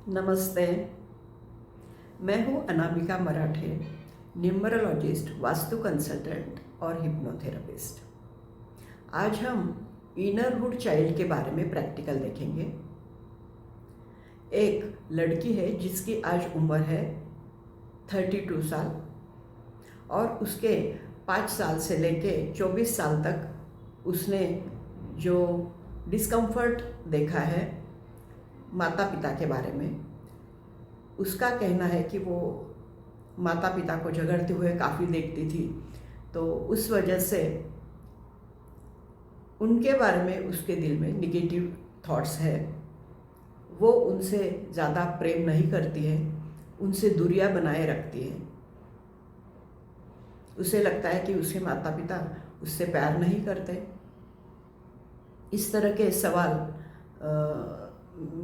नमस्ते। मैं हूँ अनामिका मराठे, न्यूमरोलॉजिस्ट, वास्तु कंसल्टेंट और हिप्नोथेरेपिस्ट। आज हम इनरहुड चाइल्ड के बारे में प्रैक्टिकल देखेंगे। एक लड़की है जिसकी आज उम्र है 32 साल और उसके 5 साल से लेके 24 साल तक उसने जो डिस्कम्फर्ट देखा है माता पिता के बारे में, उसका कहना है कि वो माता पिता को झगड़ते हुए काफ़ी देखती थी, तो उस वजह से उनके बारे में उसके दिल में निगेटिव थॉट्स है। वो उनसे ज़्यादा प्रेम नहीं करती है, उनसे दूरियां बनाए रखती है। उसे लगता है कि उसके माता पिता उससे प्यार नहीं करते। इस तरह के सवाल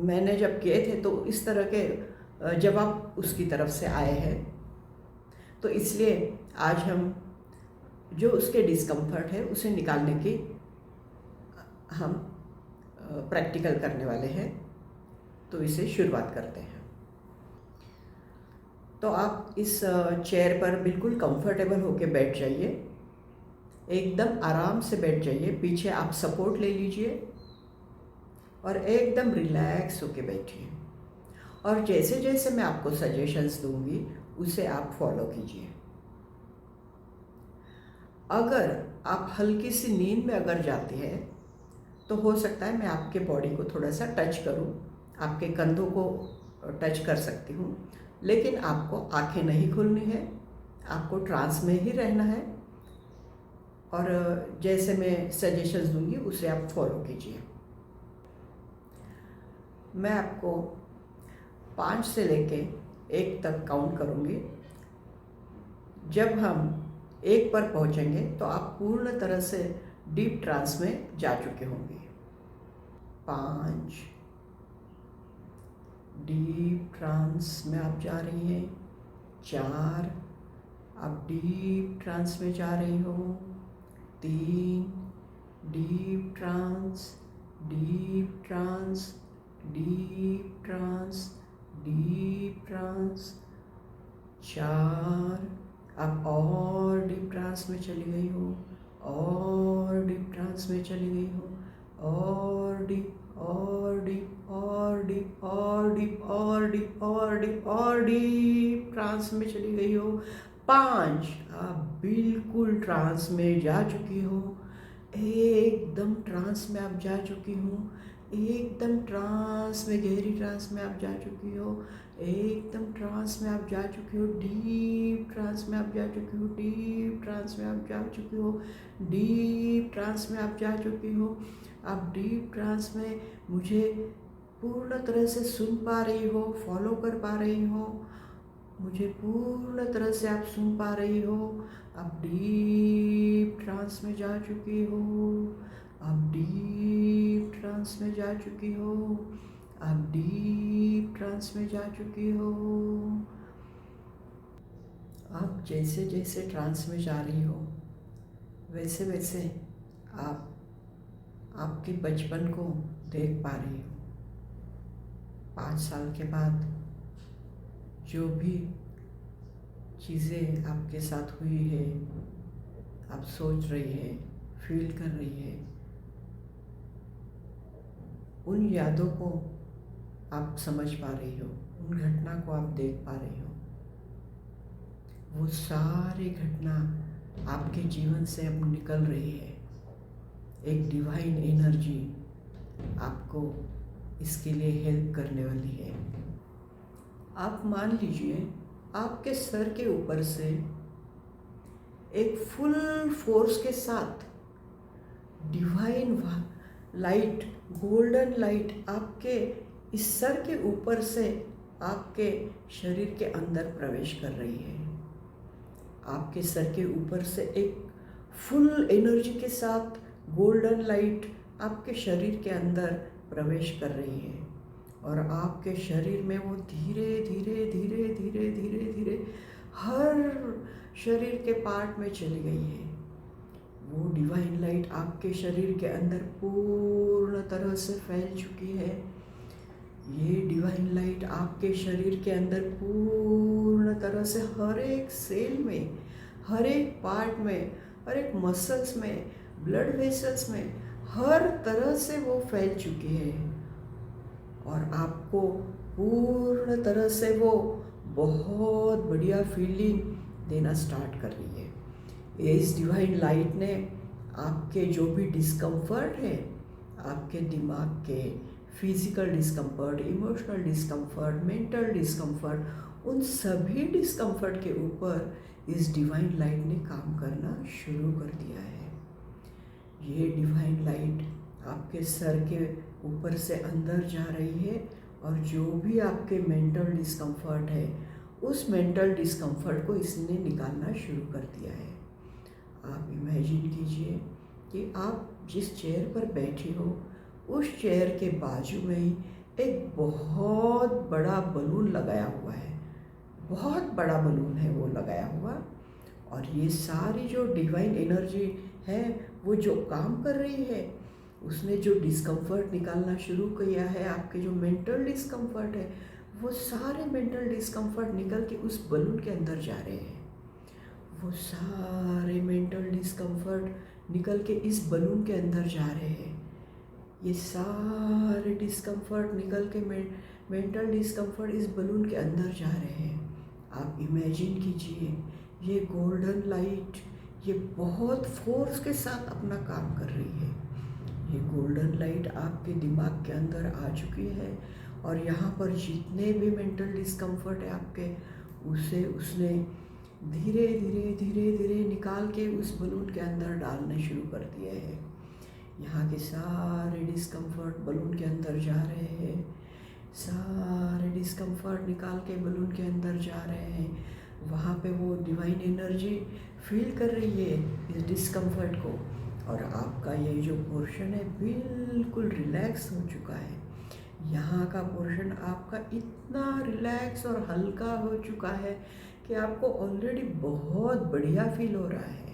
मैंने जब किए थे तो इस तरह के जवाब उसकी तरफ से आए हैं। तो इसलिए आज हम जो उसके डिस्कम्फर्ट है उसे निकालने की हम प्रैक्टिकल करने वाले हैं। तो इसे शुरुआत करते हैं। तो आप इस चेयर पर बिल्कुल कंफर्टेबल होकर बैठ जाइए, एकदम आराम से बैठ जाइए। पीछे आप सपोर्ट ले लीजिए और एकदम रिलैक्स होके बैठिए। और जैसे जैसे मैं आपको सजेशंस दूंगी उसे आप फॉलो कीजिए। अगर आप हल्की सी नींद में अगर जाते हैं तो हो सकता है मैं आपके बॉडी को थोड़ा सा टच करूं, आपके कंधों को टच कर सकती हूं, लेकिन आपको आंखें नहीं खोलनी है, आपको ट्रांस में ही रहना है। और जैसे मैं सजेशंस दूंगी उसे आप फॉलो कीजिए। मैं आपको 5 से लेके 1 तक काउंट करूंगी। जब हम 1 पर पहुंचेंगे तो आप पूर्ण तरह से डीप ट्रांस में जा चुके होंगे। 5, डीप ट्रांस में आप जा रही हैं। 4, आप डीप ट्रांस में जा रही हो। 3, deep trance, deep trance, deep trance, deep trance. 4, आप और डीप ट्रांस में चली गई हो, और डीप ट्रांस में चली गई हो, और डीप, और डीप, और डीप, और डीप, और डीप, और डीप, और डीप ट्रांस में चली गई हो। 5, आप बिल्कुल ट्रांस में जा चुकी हो, एकदम ट्रांस में आप जा चुकी हो, एकदम ट्रांस में, गहरी ट्रांस में आप जा चुकी हो, एकदम ट्रांस में आप जा चुकी हो, डीप ट्रांस में आप जा चुकी हो, डीप ट्रांस में आप जा चुकी हो, डीप ट्रांस में आप जा चुकी हो। आप डीप ट्रांस में मुझे पूर्ण तरह से सुन पा रही हो, फॉलो कर पा रही हो, मुझे पूर्ण तरह से आप सुन पा रही हो। आप डीप ट्रांस में जा चुकी हो, आप डीप ट्रांस में जा चुकी हो, आप डीप ट्रांस में जा चुकी हो। आप जैसे जैसे ट्रांस में जा रही हो वैसे वैसे आप आपके बचपन को देख पा रही हो। 5 साल के बाद जो भी चीज़ें आपके साथ हुई है, आप सोच रही है, फील कर रही है, उन यादों को आप समझ पा रही हो, उन घटना को आप देख पा रही हो। वो सारी घटना आपके जीवन से अब निकल रही है। एक डिवाइन एनर्जी आपको इसके लिए हेल्प करने वाली है। आप मान लीजिए आपके सर के ऊपर से एक फुल फोर्स के साथ डिवाइन लाइट, गोल्डन लाइट आपके इस सर के ऊपर से आपके शरीर के अंदर प्रवेश कर रही है। आपके सर के ऊपर से एक फुल एनर्जी के साथ गोल्डन लाइट आपके शरीर के अंदर प्रवेश कर रही है और आपके शरीर में वो धीरे धीरे धीरे धीरे धीरे धीरे हर शरीर के पार्ट में चली गई है। वो डिवाइन लाइट आपके शरीर के अंदर पूर्ण तरह से फैल चुकी है। ये डिवाइन लाइट आपके शरीर के अंदर पूर्ण तरह से हर एक सेल में, हर एक पार्ट में, हर एक मसल्स में, ब्लड वेसल्स में, हर तरह से वो फैल चुकी है और आपको पूर्ण तरह से वो बहुत बढ़िया फीलिंग देना स्टार्ट कर रही है। इस डिवाइन लाइट ने आपके जो भी डिस्कम्फर्ट है, आपके दिमाग के physical discomfort, emotional discomfort, mental discomfort, उन सभी डिस्कम्फर्ट के ऊपर इस डिवाइन लाइट ने काम करना शुरू कर दिया है। ये डिवाइन लाइट आपके सर के ऊपर से अंदर जा रही है और जो भी आपके मेंटल डिस्कम्फर्ट है, उस मेंटल डिस्कम्फर्ट को इसने निकालना शुरू कर दिया है। आप इमेजिन कीजिए कि आप जिस चेयर पर बैठी हो, उस चेयर के बाजू में ही एक बहुत बड़ा बलून लगाया हुआ है। बहुत बड़ा बलून है वो लगाया हुआ, और ये सारी जो डिवाइन एनर्जी है वो जो काम कर रही है, उसने जो डिस्कम्फर्ट निकालना शुरू किया है, आपके जो मेंटल डिस्कम्फर्ट है, वो सारे मेंटल डिस्कम्फर्ट निकल के उस बलून के अंदर जा रहे हैं। वो सारे मेंटल डिस्कम्फर्ट निकल के इस बलून के अंदर जा रहे हैं। ये सारे डिस्कम्फर्ट निकल के मेंटल डिस्कम्फर्ट इस बलून के अंदर जा रहे हैं। आप इमेजिन कीजिए, ये गोल्डन लाइट ये बहुत फोर्स के साथ अपना काम कर रही है। ये गोल्डन लाइट आपके दिमाग के अंदर आ चुकी है और यहाँ पर जितने भी मेंटल डिस्कम्फर्ट है आपके, उसे उसने धीरे धीरे धीरे धीरे निकाल के उस बलून के अंदर डालने शुरू कर दिए हैं। यहाँ के सारे डिस्कम्फर्ट बलून के अंदर जा रहे हैं, सारे डिस्कम्फर्ट निकाल के बलून के अंदर जा रहे हैं। वहाँ पे वो डिवाइन एनर्जी फील कर रही है इस डिस्कम्फर्ट को, और आपका ये जो पोर्शन है बिल्कुल रिलैक्स हो चुका है। यहाँ का पोर्शन आपका इतना रिलैक्स और हल्का हो चुका है कि आपको ऑलरेडी बहुत बढ़िया फील हो रहा है,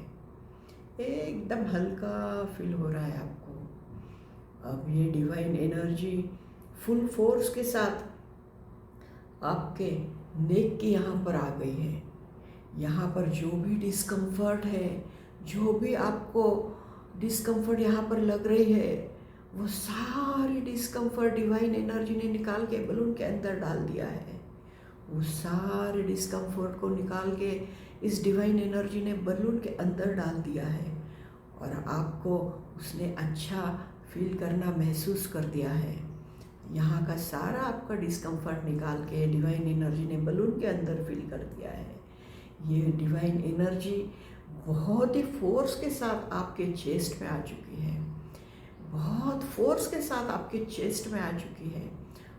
एकदम हल्का फील हो रहा है आपको। अब ये डिवाइन एनर्जी फुल फोर्स के साथ आपके नेक के यहाँ पर आ गई है। यहाँ पर जो भी डिस्कम्फर्ट है, जो भी आपको डिस्कम्फर्ट यहाँ पर लग रही है, वो सारी डिस्कम्फर्ट डिवाइन एनर्जी ने निकाल के बलून के अंदर डाल दिया है। वो सारे डिस्कम्फर्ट को निकाल के इस डिवाइन एनर्जी ने बलून के अंदर डाल दिया है और आपको उसने अच्छा फील करना महसूस कर दिया है। यहाँ का सारा आपका डिस्कम्फर्ट निकाल के डिवाइन एनर्जी ने बलून के अंदर फील कर दिया है। ये डिवाइन एनर्जी बहुत ही फोर्स के साथ आपके चेस्ट में आ चुकी है, बहुत फोर्स के साथ आपके चेस्ट में आ चुकी है,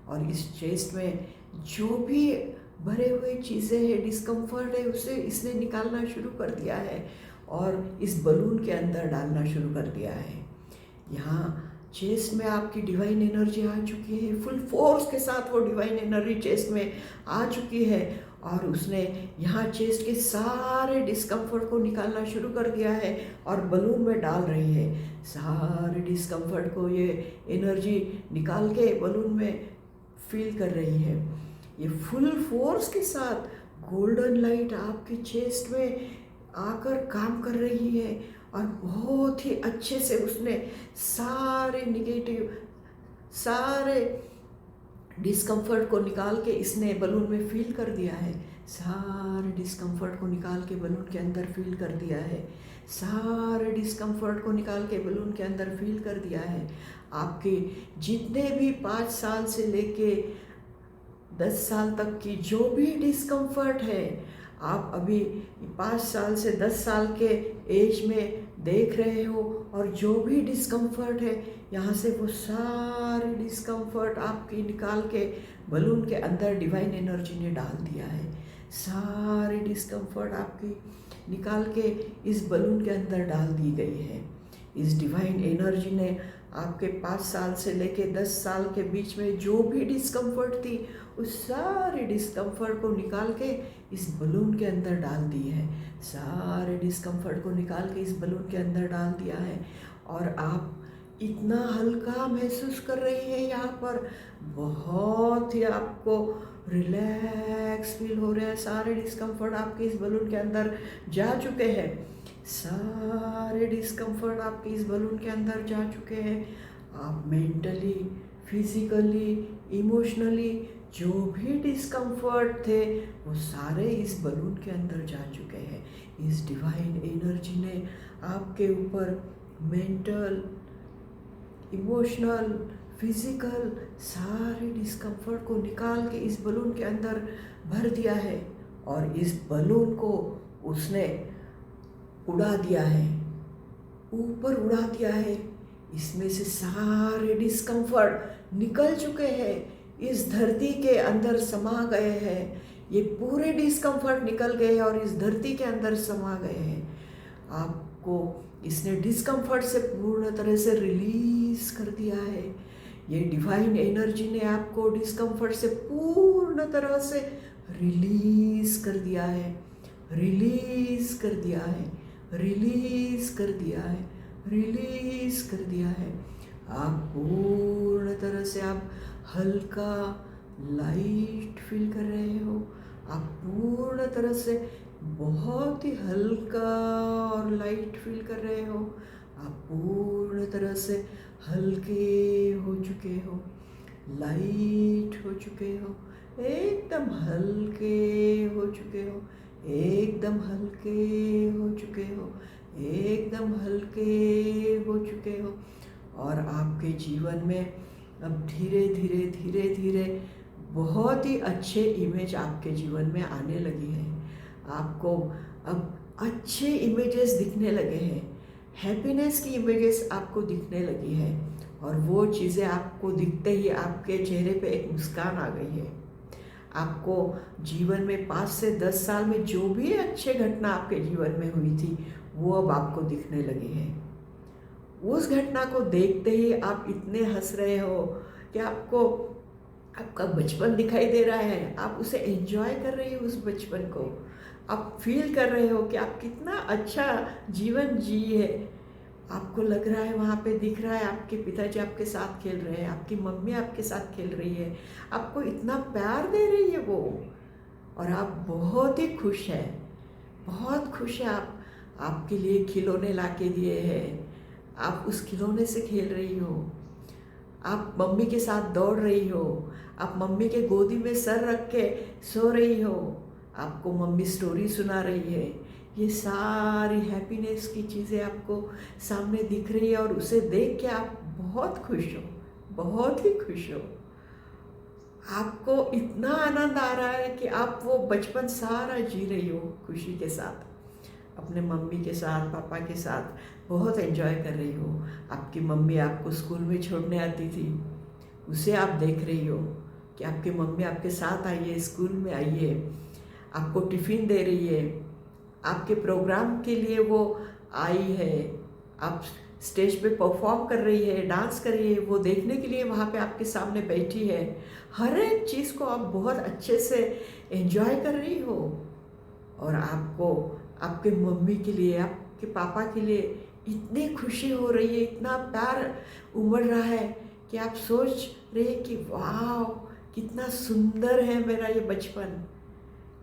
और इस चेस्ट में जो भी भरे हुए चीज़ें हैं, डिस्कम्फर्ट है, उसे इसने निकालना शुरू कर दिया है और इस बलून के अंदर डालना शुरू कर दिया है। यहाँ चेस्ट में आपकी डिवाइन एनर्जी आ चुकी है, फुल फोर्स के साथ वो डिवाइन एनर्जी चेस्ट में आ चुकी है और उसने यहाँ चेस्ट के सारे डिस्कम्फर्ट को निकालना शुरू कर दिया है और बलून में डाल रही है। सारे डिस्कम्फर्ट को ये एनर्जी निकाल के बलून में फील कर रही है। ये फुल फोर्स के साथ गोल्डन लाइट आपके चेस्ट में आकर काम कर रही है और बहुत ही अच्छे से उसने सारे निगेटिव, सारे डिस्कम्फर्ट को निकाल के इसने बलून में फील कर दिया है। सारे डिस्कम्फर्ट को निकाल के बलून के अंदर फील कर दिया है। सारे डिस्कम्फर्ट को निकाल के बलून के अंदर फील कर दिया है। आपके जितने भी 5 साल से लेके 10 साल तक की जो भी डिस्कम्फर्ट है, आप अभी 5 साल से 10 साल के एज में देख रहे हो, और जो भी डिस्कम्फर्ट है यहाँ से वो सारे डिस्कम्फर्ट आपकी निकाल के बलून के अंदर डिवाइन एनर्जी ने डाल दिया है। सारे डिस्कम्फर्ट आपकी निकाल के इस बलून के अंदर डाल दी गई है। इस डिवाइन एनर्जी ने आपके 5 साल से लेके 10 साल के बीच में जो भी डिस्कम्फर्ट थी, उस सारे डिस्कम्फर्ट को निकाल के इस बलून के अंदर डाल दी है। सारे डिस्कम्फर्ट को निकाल के इस बलून के अंदर डाल दिया है और आप इतना हल्का महसूस कर रही है यहाँ पर, बहुत ही आपको रिलैक्स फील हो रहा है। सारे डिस्कम्फर्ट आपके इस बलून के अंदर जा चुके हैं, सारे डिस्कम्फर्ट आपके इस बलून के अंदर जा चुके हैं। आप मेंटली, फिजिकली, इमोशनली जो भी डिस्कम्फर्ट थे वो सारे इस बलून के अंदर जा चुके हैं। इस डिवाइन एनर्जी ने आपके ऊपर मेंटल, इमोशनल, फिजिकल सारे डिस्कम्फर्ट को निकाल के इस बलून के अंदर भर दिया है और इस बलून को उसने उड़ा दिया है, ऊपर उड़ा दिया है। इसमें से सारे डिस्कम्फर्ट निकल चुके हैं, इस धरती के अंदर समा गए हैं। ये पूरे डिस्कम्फर्ट निकल गए हैं और इस धरती के अंदर समा गए हैं। आपको इसने डिस्कम्फर्ट से पूर्ण तरह से रिलीज कर दिया है। ये डिवाइन एनर्जी ने आपको डिस्कम्फर्ट से पूर्ण तरह से रिलीज कर दिया है, रिलीज कर दिया है, रिलीज कर दिया है, रिलीज कर दिया है। आप पूर्ण तरह से आप हल्का लाइट फील कर रहे हो। आप पूर्ण तरह से बहुत ही हल्का और लाइट फील कर रहे हो। आप पूर्ण तरह से हल्के हो चुके हो, लाइट हो चुके हो, एकदम हल्के हो चुके हो, एकदम हल्के हो चुके हो, एकदम हल्के हो चुके हो। और आपके जीवन में अब धीरे धीरे धीरे धीरे बहुत ही अच्छे इमेज आपके जीवन में आने लगी है। आपको अब अच्छे इमेजेस दिखने लगे हैं, हैप्पीनेस की इमेजेस आपको दिखने लगी है और वो चीज़ें आपको दिखते ही आपके चेहरे पे एक मुस्कान आ गई है। आपको जीवन में 5 से 10 साल में जो भी अच्छे घटना आपके जीवन में हुई थी वो अब आपको दिखने लगी है। उस घटना को देखते ही आप इतने हंस रहे हो कि आपको आपका बचपन दिखाई दे रहा है। आप उसे एंजॉय कर रही हो, उस बचपन को आप फील कर रहे हो कि आप कितना अच्छा जीवन जी है। आपको लग रहा है, वहाँ पे दिख रहा है आपके पिताजी आपके साथ खेल रहे हैं, आपकी मम्मी आपके साथ खेल रही है, आपको इतना प्यार दे रही है वो, और आप बहुत ही खुश हैं, बहुत खुश हैं। आप आपके लिए खिलौने ला के दिए हैं, आप उस खिलौने से खेल रही हो, आप मम्मी के साथ दौड़ रही हो, आप मम्मी के गोदी में सर रख के सो रही हो, आपको मम्मी स्टोरी सुना रही है। ये सारी हैप्पीनेस की चीज़ें आपको सामने दिख रही है और उसे देख के आप बहुत खुश हो, बहुत ही खुश हो। आपको इतना आनंद आ रहा है कि आप वो बचपन सारा जी रही हो खुशी के साथ, अपने मम्मी के साथ, पापा के साथ बहुत एंजॉय कर रही हो। आपकी मम्मी आपको स्कूल में छोड़ने आती थी, उसे आप देख रही हो कि आपकी मम्मी आपके साथ आई है, स्कूल में आई है, आपको टिफ़िन दे रही है, आपके प्रोग्राम के लिए वो आई है, आप स्टेज पे परफॉर्म कर रही है, डांस कर रही है, वो देखने के लिए वहाँ पे आपके सामने बैठी है। हर एक चीज़ को आप बहुत अच्छे से एंजॉय कर रही हो और आपको आपके मम्मी के लिए, आपके पापा के लिए इतनी खुशी हो रही है, इतना प्यार उमड़ रहा है कि आप सोच रहे कि वाह कितना सुंदर है मेरा ये बचपन,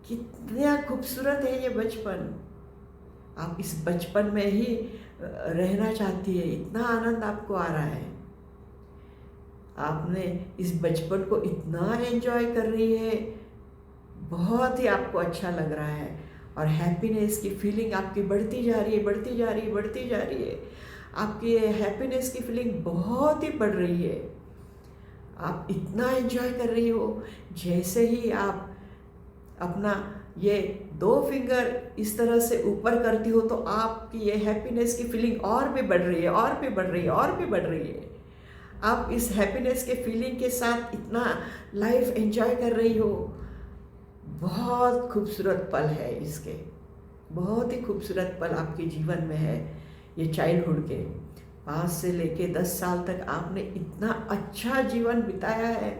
कितना खूबसूरत है ये बचपन। आप इस बचपन में ही रहना चाहती है, इतना आनंद आपको आ रहा है। आपने इस बचपन को इतना एंजॉय कर रही है, बहुत ही आपको अच्छा लग रहा है और हैप्पीनेस की फीलिंग आपकी बढ़ती जा रही है, बढ़ती जा रही है, बढ़ती जा रही है। आपकी हैप्पीनेस की फीलिंग बहुत ही बढ़ रही है। आप इतना एंजॉय कर रही हो, जैसे ही आप अपना ये 2 फिंगर इस तरह से ऊपर करती हो तो आपकी ये हैप्पीनेस की फीलिंग और भी बढ़ रही है, और भी बढ़ रही है, और भी बढ़ रही है। आप इस हैप्पीनेस के फीलिंग के साथ इतना लाइफ एंजॉय कर रही हो। बहुत खूबसूरत पल है इसके, बहुत ही खूबसूरत पल आपके जीवन में है। ये चाइल्डहुड के 5 से लेके 10 साल तक आपने इतना अच्छा जीवन बिताया है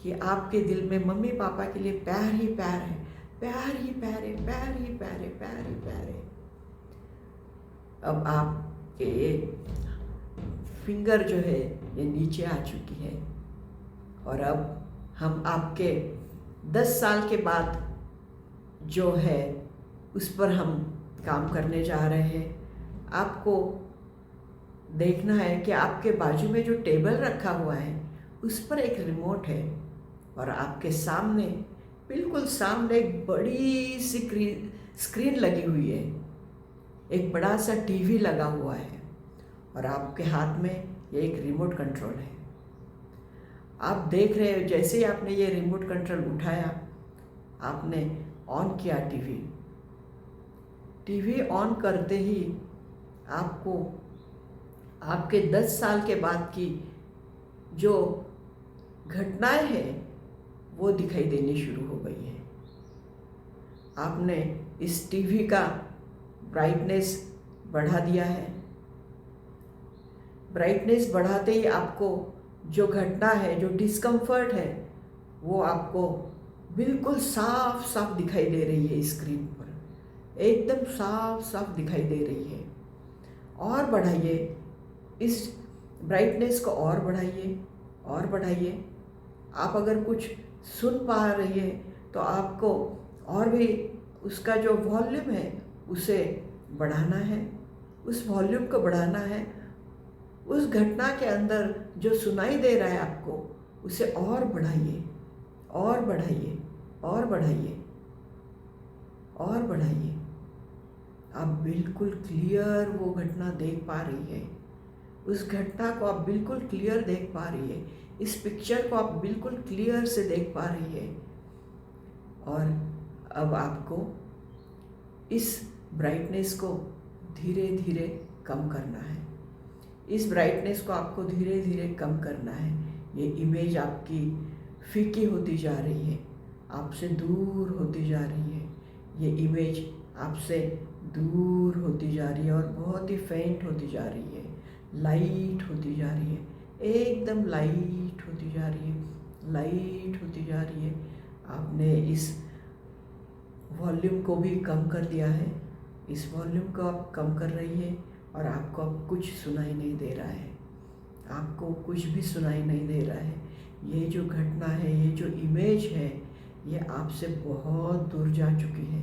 कि आपके दिल में मम्मी पापा के लिए प्यार ही प्यार है, प्यार ही प्यार है, प्यार ही प्यार है, प्यार ही प्यार है। अब आपके फिंगर जो है ये नीचे आ चुकी है। और अब हम आपके 10 साल के बाद जो है उस पर हम काम करने जा रहे हैं। आपको देखना है कि आपके बाजू में जो टेबल रखा हुआ है उस पर एक रिमोट है और आपके सामने, बिल्कुल सामने एक बड़ी सी स्क्रीन लगी हुई है, एक बड़ा सा टीवी लगा हुआ है और आपके हाथ में ये एक रिमोट कंट्रोल है। आप देख रहे हो, जैसे ही आपने ये रिमोट कंट्रोल उठाया, आपने ऑन किया टीवी ऑन करते ही आपको आपके 10 साल के बाद की जो घटनाएं हैं वो दिखाई देनी शुरू हो गई है। आपने इस टीवी का ब्राइटनेस बढ़ा दिया है। ब्राइटनेस बढ़ाते ही आपको जो घटना है, जो डिस्कम्फर्ट है, वो आपको बिल्कुल साफ साफ दिखाई दे रही है। स्क्रीन पर एकदम साफ साफ दिखाई दे रही है। और बढ़ाइए इस ब्राइटनेस को, और बढ़ाइए और बढ़ाइए। आप अगर कुछ सुन पा रही है तो आपको और भी उसका जो वॉल्यूम है उसे बढ़ाना है, उस वॉल्यूम को बढ़ाना है। उस घटना के अंदर जो सुनाई दे रहा है आपको उसे और बढ़ाइए और बढ़ाइए और बढ़ाइए और बढ़ाइए। आप बिल्कुल क्लियर वो घटना देख पा रही है। उस घटना को आप बिल्कुल क्लियर देख पा रही है। इस पिक्चर को आप बिल्कुल क्लियर से देख पा रही है। और अब आपको इस ब्राइटनेस को धीरे धीरे कम करना है। इस ब्राइटनेस को आपको धीरे धीरे कम करना है। ये इमेज आपकी फीकी होती जा रही है, आपसे दूर होती जा रही है। ये इमेज आपसे दूर होती जा रही है और बहुत ही फेंट होती जा रही है, लाइट होती जा रही है, एकदम लाइट होती जा रही है, लाइट होती जा रही है। आपने इस वॉल्यूम को भी कम कर दिया है। इस वॉल्यूम को आप कम कर रही है और आपको अब कुछ सुनाई नहीं दे रहा है। आपको कुछ भी सुनाई नहीं दे रहा है। ये जो घटना है, ये जो इमेज है, ये आपसे बहुत दूर जा चुकी है,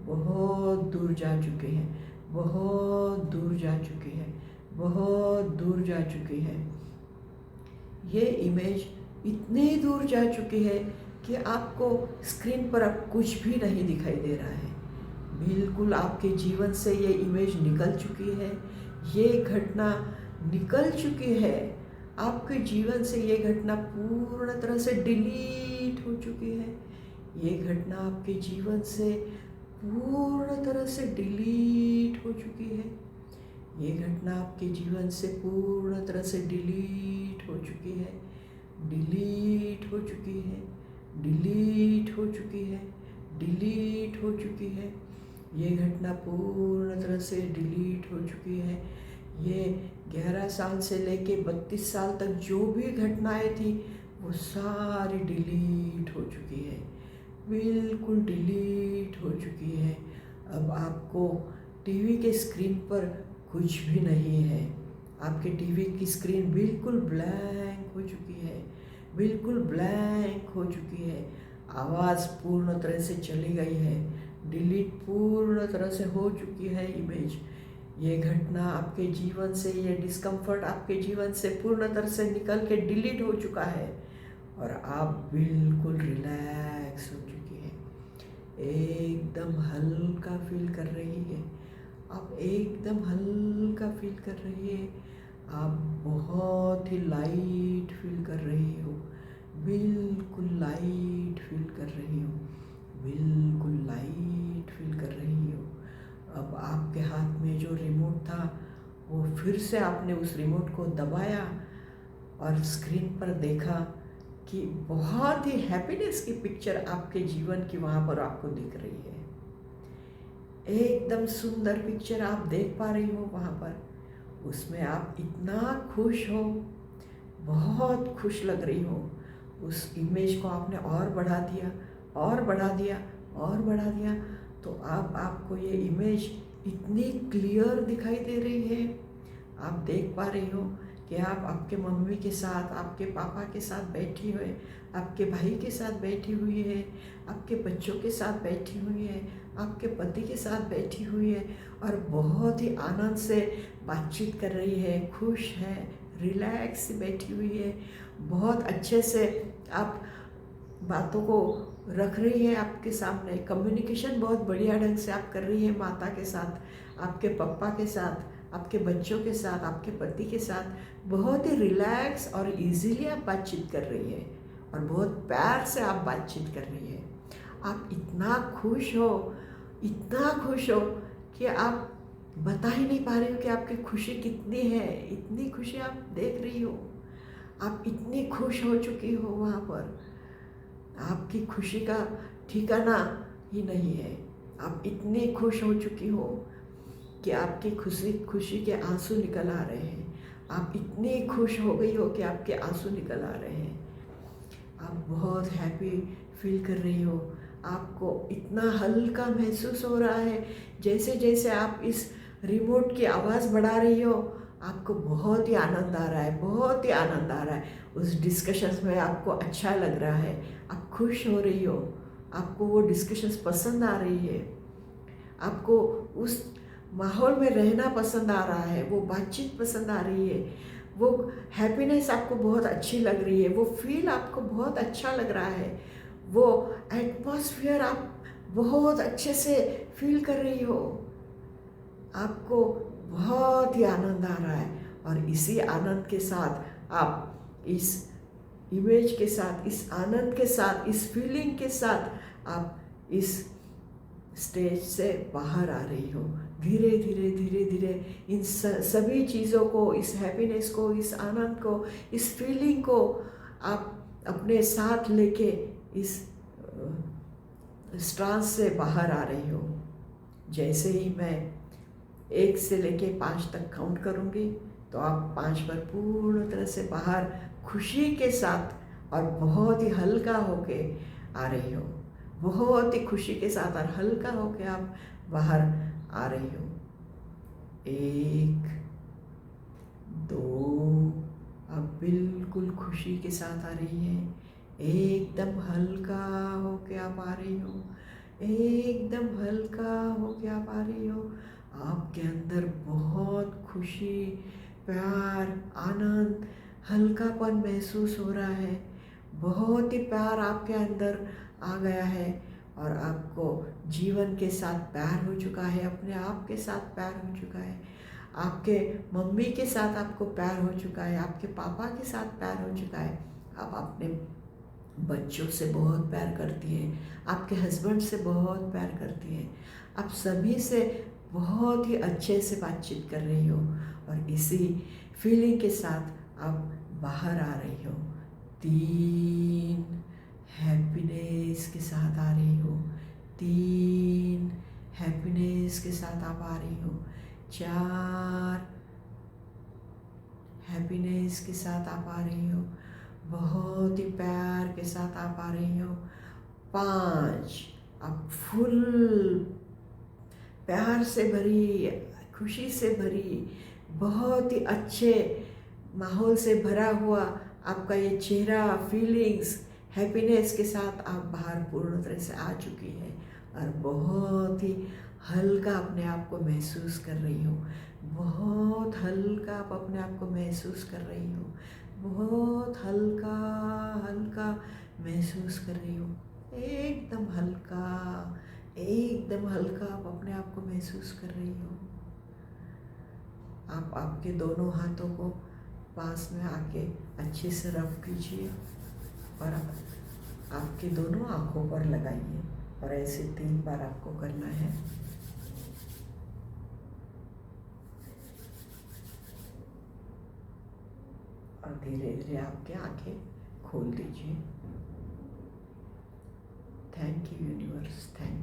बहुत दूर जा चुकी है, बहुत दूर जा चुकी है, बहुत दूर जा चुकी है। ये इमेज इतनी दूर जा चुकी है कि आपको स्क्रीन पर अब कुछ भी नहीं दिखाई दे रहा है। बिल्कुल आपके जीवन से ये इमेज निकल चुकी है, ये घटना निकल चुकी है। आपके जीवन से ये घटना पूर्ण तरह से डिलीट हो चुकी है। ये घटना आपके जीवन से पूर्ण तरह से डिलीट हो चुकी है। ये घटना आपके जीवन से पूर्ण तरह से डिलीट हो चुकी है, डिलीट हो चुकी है, डिलीट हो चुकी है, डिलीट हो चुकी है। ये घटना पूर्ण तरह से डिलीट हो चुकी है। ये 11 साल से लेके 32 साल तक जो भी घटनाएं थी वो सारी डिलीट हो चुकी है, बिल्कुल डिलीट हो चुकी है। अब आपको टीवी के स्क्रीन पर कुछ भी नहीं है। आपके टीवी की स्क्रीन बिल्कुल ब्लैंक हो चुकी है, बिल्कुल ब्लैंक हो चुकी है। आवाज़ पूर्ण तरह से चली गई है, डिलीट पूर्ण तरह से हो चुकी है इमेज। ये घटना आपके जीवन से, ये डिस्कम्फर्ट आपके जीवन से पूर्ण तरह से निकल के डिलीट हो चुका है और आप बिल्कुल रिलैक्स हो चुकी है, एकदम हल्का फील कर रही है। आप एकदम हल्का फील कर रही है। आप बहुत ही लाइट फील कर रही हो, बिल्कुल लाइट फील कर रही हो, बिल्कुल लाइट फील कर रही हो। अब आपके हाथ में जो रिमोट था वो फिर से आपने उस रिमोट को दबाया और स्क्रीन पर देखा कि बहुत ही हैप्पीनेस की पिक्चर आपके जीवन की वहाँ पर आपको दिख रही है। एकदम सुंदर पिक्चर आप देख पा रही हो वहाँ पर। उसमें आप इतना खुश हो, बहुत खुश लग रही हो। उस इमेज को आपने और बढ़ा दिया और बढ़ा दिया और बढ़ा दिया, तो अब आपको ये इमेज इतनी क्लियर दिखाई दे रही है। आप देख पा रही हो कि आप आपके मम्मी के साथ, आपके पापा के साथ बैठी हुए, आपके भाई के साथ बैठी हुई है, आपके बच्चों के साथ बैठी हुई है, आपके पति के साथ बैठी हुई है और बहुत ही आनंद से बातचीत कर रही है, खुश है, रिलैक्स बैठी हुई है, बहुत अच्छे से आप बातों को रख रही है आपके सामने। कम्युनिकेशन बहुत बढ़िया ढंग से आप कर रही है माता के साथ, आपके पापा के साथ, आपके बच्चों के साथ, आपके पति के साथ बहुत ही रिलैक्स और इजीली आप बातचीत कर रही है और बहुत प्यार से आप बातचीत कर रही है। आप इतना खुश हो, इतना खुश हो कि आप बता ही नहीं पा रही हो कि आपकी खुशी कितनी है। इतनी खुशी आप देख रही हो, आप इतनी खुश हो चुकी हो, वहाँ पर आपकी खुशी का ठिकाना ही नहीं है। आप इतनी खुश हो चुकी हो कि आपकी खुशी के आंसू निकल आ रहे हैं। आप इतनी खुश हो गई हो कि आपके आंसू निकल आ रहे हैं। आप बहुत हैप्पी फील कर रही हो, आपको इतना हल्का महसूस हो रहा है। जैसे जैसे आप इस रिमोट की आवाज़ बढ़ा रही हो, आपको बहुत ही आनंद आ रहा है, बहुत ही आनंद आ रहा है। उस डिस्कशंस में आपको अच्छा लग रहा है, आप खुश हो रही हो, आपको वो डिस्कशंस पसंद आ रही है, आपको उस माहौल में रहना पसंद आ रहा है, वो बातचीत पसंद आ रही है, वो हैप्पीनेस आपको बहुत अच्छी लग रही है, वो फील आपको बहुत अच्छा लग रहा है, वो एटमॉस्फेयर आप बहुत अच्छे से फील कर रही हो। आपको बहुत ही आनंद आ रहा है और इसी आनंद के साथ आप इस इमेज के साथ, इस आनंद के साथ, इस फीलिंग के साथ आप इस स्टेज से बाहर आ रही हो। धीरे धीरे धीरे धीरे इन सभी चीज़ों को, इस हैप्पीनेस को, इस आनंद को, इस फीलिंग को आप अपने साथ लेके इस ट्रांस से बाहर आ रही हो। जैसे ही मैं 1 से लेके 5 तक काउंट करूँगी तो आप 5 पर पूर्ण तरह से बाहर खुशी के साथ और बहुत ही हल्का होके आ रही हो। बहुत ही खुशी के साथ और हल्का होके आप बाहर आ रही हो। 1, 2, आप बिल्कुल खुशी के साथ आ रही हैं। एकदम हल्का होके आप आ रही हो, एकदम हल्का होके आप आ रही हो। आपके अंदर बहुत खुशी, प्यार, आनंद, हल्कापन महसूस हो रहा है। बहुत ही प्यार आपके अंदर आ गया है और आपको जीवन के साथ प्यार हो चुका है, अपने आप के साथ प्यार हो चुका है, आपके मम्मी के साथ आपको प्यार हो चुका है, आपके पापा के साथ प्यार हो चुका है। आप अपने बच्चों से बहुत प्यार करती हैं, आपके हस्बैंड से बहुत प्यार करती हैं, आप सभी से बहुत ही अच्छे से बातचीत कर रही हो और इसी फीलिंग के साथ आप बाहर आ रही हो। 3, हैप्पीनेस के साथ आ रही हो। 3, हैप्पीनेस के साथ आप आ रही हो। 4, हैप्पीनेस के साथ आप आ रही हो। बहुत ही प्यार के साथ आप आ रही हो। 5, आप फुल प्यार से भरी, खुशी से भरी, बहुत ही अच्छे माहौल से भरा हुआ आपका ये चेहरा, फीलिंग्स, हैप्पीनेस के साथ आप बाहर पूर्ण तरह से आ चुकी है और बहुत ही हल्का अपने आप को महसूस कर रही हो। बहुत हल्का आप अपने आप को महसूस कर रही हो। बहुत हल्का हल्का महसूस कर रही हो। एकदम हल्का, एकदम हल्का आप अपने आप को महसूस कर रही हो। आप आपके दोनों हाथों को पास में आके अच्छे से रब कीजिए और आपके दोनों आँखों पर लगाइए और ऐसे 3 बार आपको करना है। और धीरे धीरे आपकी आँखें खोल दीजिए। Thank you universe, thank